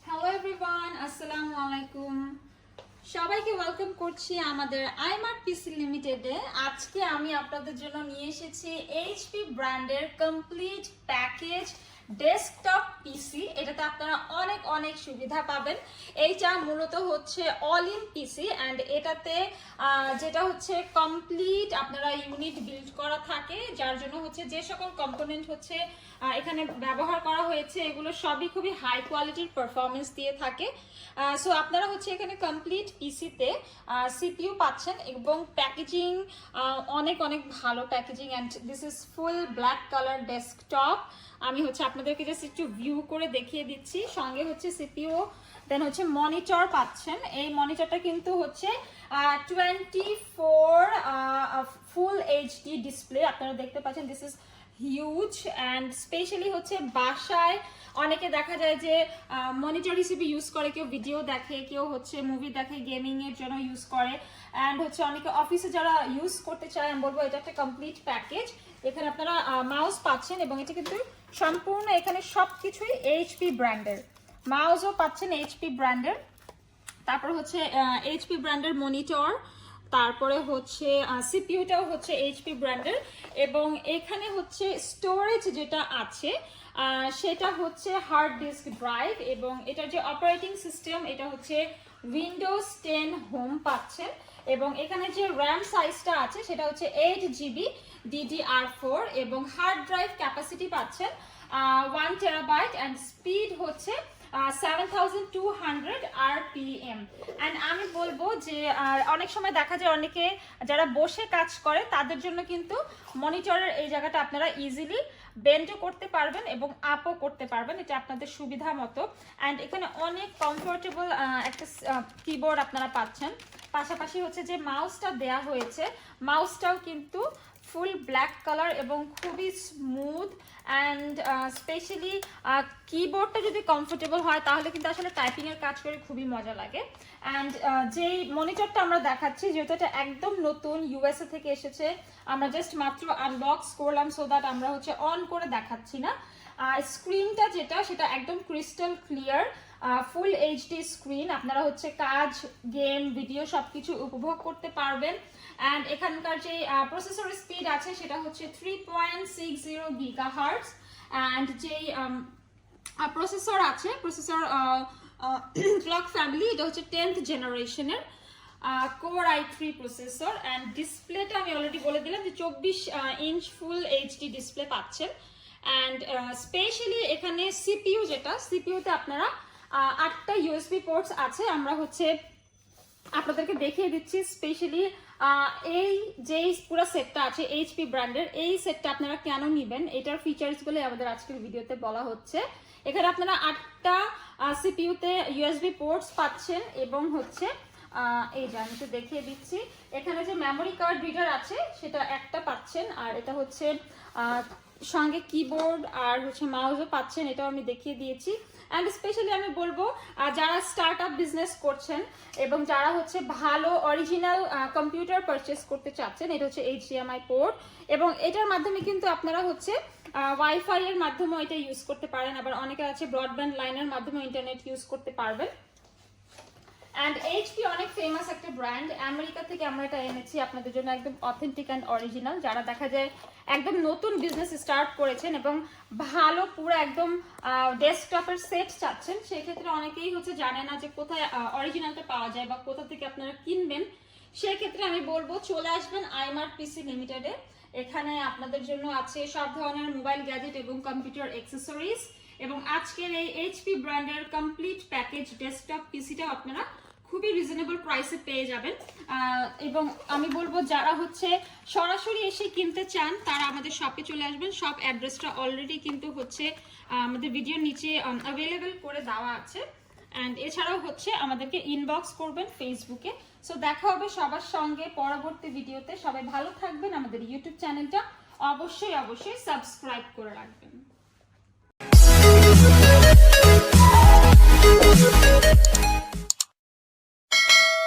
Hello everyone, আসসালামু আলাইকুম। সবাইকে ওয়েলকাম করছি আমাদের IMart PC লিমিটেডে। আজকে আমি আপনাদের জন্য নিয়ে এসেছি এইচপি ব্র্যান্ডের কমপ্লিট প্যাকেজ ডেস্কটপ পিসি। এটাতে আপনারা অনেক অনেক সুবিধা পাবেন। এইটা মূলত হচ্ছে অল ইন পিসি অ্যান্ড এটাতে যেটা হচ্ছে কমপ্লিট আপনারা ইউনিট বিল্ড করা থাকে, যার জন্য হচ্ছে যে সকল কম্পোনেন্ট হচ্ছে এখানে ব্যবহার করা হয়েছে এগুলো সবই খুবই হাই কোয়ালিটির পারফরমেন্স দিয়ে থাকে। সো আপনারা হচ্ছে এখানে কমপ্লিট পিসিতে সিপিইউ পাচ্ছেন এবং প্যাকেজিং অনেক অনেক ভালো packaging and this is full black colour desktop. আমি হচ্ছে আপনাদেরকে জাস্ট একটু ভিউ করে দেখিয়ে দিচ্ছি। সঙ্গে হচ্ছে সিপিইউ, দেন হচ্ছে মনিটর পাচ্ছেন। এই মনিটরটা কিন্তু হচ্ছে 24 ফুল এইচডি ডিসপ্লে আপনারা দেখতে পাচ্ছেন। This is huge and specially হচ্ছে বাসায় অনেকে দেখা যায় যে মনিটর হিসেবে ইউজ করে, কেউ ভিডিও দেখে, কেউ হচ্ছে মুভি দেখে, গেমিং এর জন্য ইউজ করে অ্যান্ড হচ্ছে অনেকে অফিসে যারা ইউজ করতে চায় আমি বলবো এটা একটা কমপ্লিট প্যাকেজ। এখানে আপনারা মাউস পাচ্ছেন এবং এটা কিন্তু সম্পূর্ণ এখানে সবকিছুই এইচপি ব্র্যান্ডের। মাউসও পাচ্ছেন এইচপি ব্র্যান্ডের, তারপর হচ্ছে এইচপি ব্র্যান্ডের মনিটর, তারপরে হচ্ছে সিপিইউটাও হচ্ছে এইচপি ব্র্যান্ডের এবং এখানে হচ্ছে স্টোরেজ যেটা আছে সেটা হচ্ছে হার্ড ডিস্ক ড্রাইভ এবং এটার যে অপারেটিং সিস্টেম এটা হচ্ছে উইন্ডোজ 10 হোম পাচ্ছেন এবং এখানে যে র্যাম সাইজটা আছে সেটা হচ্ছে 8GB DDR4 এবং হার্ড ড্রাইভ ক্যাপাসিটি পাচ্ছেন 1 টেরাবাইট অ্যান্ড স্পিড হচ্ছে 7200 RPM। অ্যান্ড আমি বলবো যে অনেক সময় দেখা যায় অনেকে যারা বসে কাজ করে তাদের জন্য কিন্তু মনিটরের এই জায়গাটা আপনারা ইজিলি বেন্ডও করতে পারবেন এবং আপও করতে পারবেন, এটা আপনাদের সুবিধা মতো। অ্যান্ড এখানে অনেক কমফোর্টেবল একটা কিবোর্ড আপনারা পাচ্ছেন। পাশাপাশি হচ্ছে যে মাউসটা দেয়া হয়েছে, মাউসটাও কিন্তু ফুল ব্ল্যাক কালার এবং খুবই স্মুথ অ্যান্ড স্পেশালি কিবোর্ডটা যদি কমফোর্টেবল হয় তাহলে কিন্তু আসলে টাইপিংয়ের কাজ করে খুবই মজা লাগে। অ্যান্ড যেই মনিটরটা আমরা দেখাচ্ছি যেহেতু এটা একদম নতুন, ইউএসএ থেকে এসেছে, আমরা জাস্ট মাত্র আনবক্স করলাম সো দ্যাট আমরা হচ্ছে অন করে দেখাচ্ছি না। স্ক্রিনটা যেটা সেটা একদম crystal clear full HD screen, আপনারা হচ্ছে কাজ, গেম, ভিডিও সবকিছু উপভোগ করতে পারবেন। অ্যান্ড এখানকার যে প্রসেসর স্পিড আছে সেটা হচ্ছে 3.60 GHz অ্যান্ড যেই প্রসেসর আছে প্রসেসর ক্লক ফ্যামিলি এটা হচ্ছে 10th জেনারেশনের কোর i3 প্রসেসর। অ্যান্ড ডিসপ্লেটা আমি অলরেডি বলে দিলাম যে 24 ইঞ্চ ফুল এইচডি ডিসপ্লে পাচ্ছেন। অ্যান্ড স্পেশালি এখানে সিপিইউ যেটা, সিপিইউতে আপনারা 8টা ইউএসবি পোর্টস আছে। আমরা হচ্ছে আপনাদেরকে দেখিয়ে দিচ্ছি স্পেশালি এই যেই পুরো সেটটা আছে এইচপি ব্র্যান্ডের, এই সেটটা আপনারা কেন নেবেন এটার ফিচার্সগুলো আমাদের আজকের ভিডিওতে বলা হচ্ছে। এখানে আপনারা 8টা সিপিইউতে ইউএসবি পোর্টস পাচ্ছেন এবং হচ্ছে এই যে আমি একটু দেখিয়ে দিচ্ছি, এখানে যে মেমোরি কার্ড রিডার আছে সেটা একটা পাচ্ছেন আর এটা হচ্ছে সঙ্গে কিবোর্ড আর হচ্ছে মাউসও পাচ্ছেন, এটাও আমি দেখিয়ে দিয়েছি। অ্যান্ড স্পেশালি আমি বলবো যারা স্টার্ট আপ বিজনেস করছেন এবং যারা হচ্ছে ভালো অরিজিনাল কম্পিউটার পারচেস করতে চাচ্ছেন, এটা হচ্ছে HDMI পোর্ট এবং এটার মাধ্যমে কিন্তু আপনারা হচ্ছে ওয়াইফাই এর মাধ্যমেও এটা ইউজ করতে পারেন, আবার অনেকে আছে ব্রডব্যান্ড লাইনের মাধ্যমে ইন্টারনেট ইউজ করতে পারবেন। অ্যান্ড এইচপি অনেক ফেমাস একটা ব্র্যান্ড, আমেরিকা থেকে আমরা এটা এনেছি আপনাদের জন্য একদম অথেন্টিক অ্যান্ড অরিজিনাল। যারা দেখা যায় একদম নতুন বিজনেস স্টার্ট করেছেন এবং ভালো পুরো একদম ডেস্কটপের সেট চাচ্ছেন, সেই ক্ষেত্রে অনেকেই হচ্ছে জানে না যে কোথায় অরিজিনালটা পাওয়া যায় বা কোথা থেকে আপনারা কিনবেন। সেই ক্ষেত্রে আমি বলবো চলে আসবেন IMart PC লিমিটেডে। এখানে আপনাদের জন্য আছে সব ধরনের মোবাইল গ্যাজেট এবং কম্পিউটার অ্যাক্সেসরিজ এবং আজকের এই এইচপি ব্র্যান্ডের কমপ্লিট প্যাকেজ ডেস্কটপ পিসিটা আপনারা খুবই রিজনেবল প্রাইসে পেয়ে যাবেন। এবং আমি বলবো যারা হচ্ছে সরাসরি এসে কিনতে চান তারা আমাদের শপে চলে আসবেন। শপ অ্যাড্রেসটা অলরেডি কিন্তু হচ্ছে আমাদের ভিডিওর নিচে অ্যাভেলেবেল করে দেওয়া আছে। অ্যান্ড এছাড়াও হচ্ছে আমাদেরকে ইনবক্স করবেন ফেসবুকে। সো দেখা হবে সবার সঙ্গে পরবর্তী ভিডিওতে। সবাই ভালো থাকবেন, আমাদের ইউটিউব চ্যানেলটা অবশ্যই অবশ্যই সাবস্ক্রাইব করে রাখবেন।